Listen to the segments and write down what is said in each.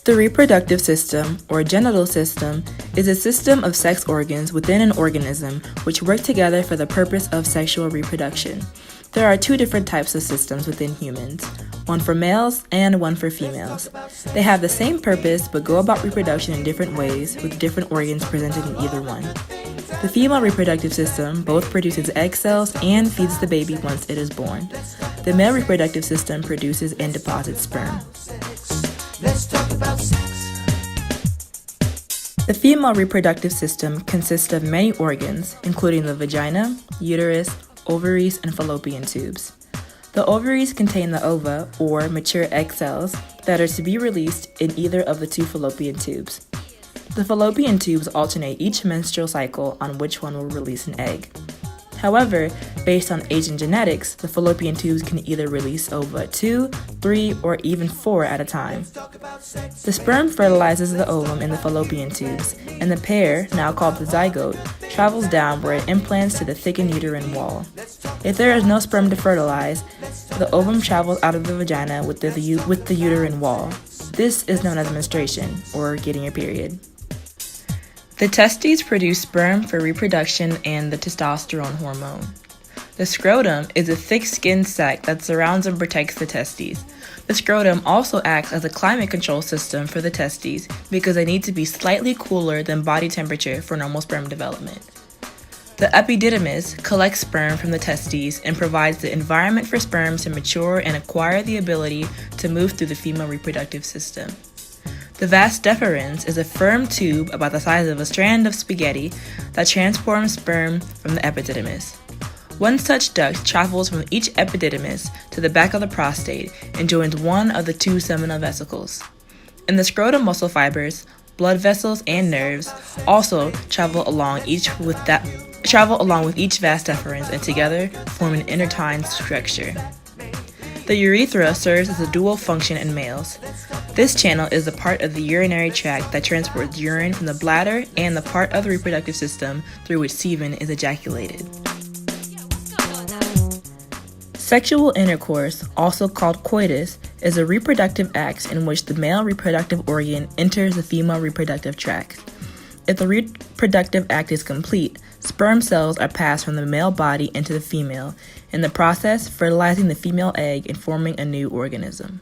The reproductive system, or genital system, is a system of sex organs within an organism which work together for the purpose of sexual reproduction. There are two different types of systems within humans, one for males and one for females. They have the same purpose but go about reproduction in different ways, with different organs presented in either one. The female reproductive system both produces egg cells and feeds the baby once it is born. The male reproductive system produces and deposits sperm. Let's talk about sex. The female reproductive system consists of many organs, including the vagina, uterus, ovaries, and fallopian tubes. The ovaries contain the ova, or mature egg cells, that are to be released in either of the two fallopian tubes. The fallopian tubes alternate each menstrual cycle on which one will release an egg. However, based on age and genetics, the fallopian tubes can either release ova 2, 3, or even 4 at a time. The sperm fertilizes the ovum in the fallopian tubes, and the pair, now called the zygote, travels down where it implants to the thickened uterine wall. If there is no sperm to fertilize, the ovum travels out of the vagina with the uterine wall. This is known as menstruation, or getting your period. The testes produce sperm for reproduction and the testosterone hormone. The scrotum is a thick-skinned sac that surrounds and protects the testes. The scrotum also acts as a climate control system for the testes because they need to be slightly cooler than body temperature for normal sperm development. The epididymis collects sperm from the testes and provides the environment for sperm to mature and acquire the ability to move through the female reproductive system. The Vas Deferens is a firm tube about the size of a strand of spaghetti that transforms sperm from the epididymis. One such duct travels from each epididymis to the back of the prostate and joins one of the two seminal vesicles. In the scrotum, muscle fibers, blood vessels, and nerves also travel along with each vas deferens and together form an intertwined structure. The urethra serves as a dual function in males. This channel is the part of the urinary tract that transports urine from the bladder and the part of the reproductive system through which semen is ejaculated. Sexual intercourse, also called coitus, is a reproductive act in which the male reproductive organ enters the female reproductive tract. If the reproductive act is complete, sperm cells are passed from the male body into the female, in the process fertilizing the female egg and forming a new organism.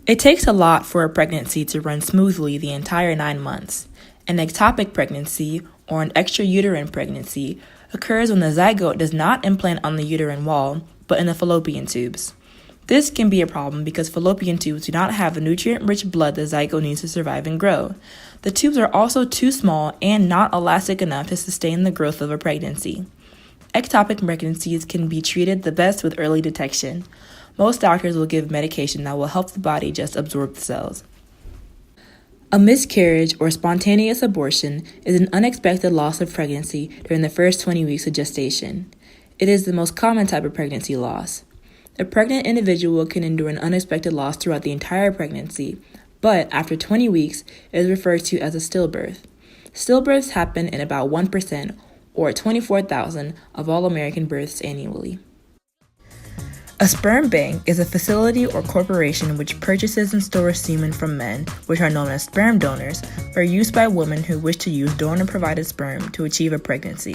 It takes a lot for a pregnancy to run smoothly the entire 9 months. An ectopic pregnancy, or an extrauterine pregnancy, occurs when the zygote does not implant on the uterine wall, but in the fallopian tubes. This can be a problem because fallopian tubes do not have the nutrient-rich blood the zygote needs to survive and grow. The tubes are also too small and not elastic enough to sustain the growth of a pregnancy. Ectopic pregnancies can be treated the best with early detection. Most doctors will give medication that will help the body just absorb the cells. A miscarriage or spontaneous abortion is an unexpected loss of pregnancy during the first 20 weeks of gestation. It is the most common type of pregnancy loss. A pregnant individual can endure an unexpected loss throughout the entire pregnancy, but after 20 weeks, it is referred to as a stillbirth. Stillbirths happen in about 1%, or 24,000, of all American births annually. A sperm bank is a facility or corporation which purchases and stores semen from men, which are known as sperm donors, for use by women who wish to use donor-provided sperm to achieve a pregnancy.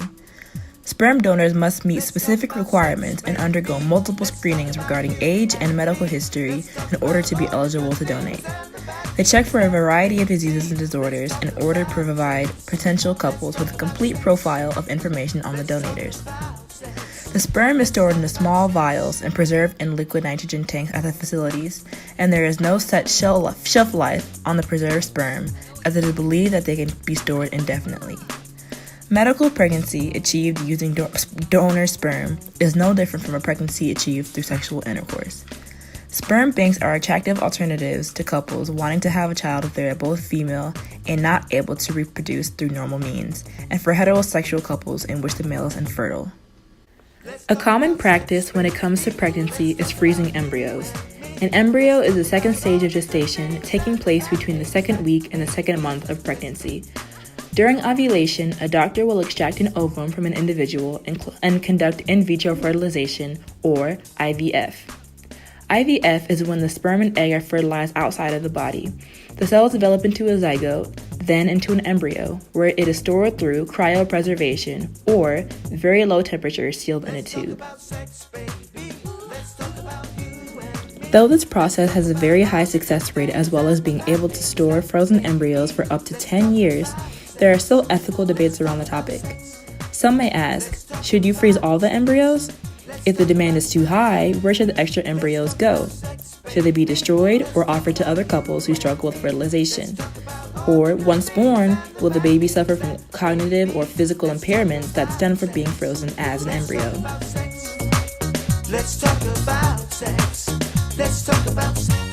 Sperm donors must meet specific requirements and undergo multiple screenings regarding age and medical history in order to be eligible to donate. They check for a variety of diseases and disorders in order to provide potential couples with a complete profile of information on the donators. The sperm is stored in small vials and preserved in liquid nitrogen tanks at the facilities, and there is no set shelf life on the preserved sperm, as it is believed that they can be stored indefinitely. Medical pregnancy achieved using donor sperm is no different from a pregnancy achieved through sexual intercourse. Sperm banks are attractive alternatives to couples wanting to have a child if they are both female and not able to reproduce through normal means, and for heterosexual couples in which the male is infertile. A common practice when it comes to pregnancy is freezing embryos. An embryo is the second stage of gestation, taking place between the second week and the second month of pregnancy. During ovulation, a doctor will extract an ovum from an individual and conduct in vitro fertilization, or IVF. IVF is when the sperm and egg are fertilized outside of the body. The cells develop into a zygote, then into an embryo, where it is stored through cryopreservation or very low temperature sealed in a tube. Though this process has a very high success rate as well as being able to store frozen embryos for up to 10 years, there are still ethical debates around the topic. Some may ask, should you freeze all the embryos? If the demand is too high, where should the extra embryos go? Should they be destroyed or offered to other couples who struggle with fertilization? Or, once born, will the baby suffer from cognitive or physical impairment that stem from being frozen as an embryo? Let's talk about sex. Let's talk about sex.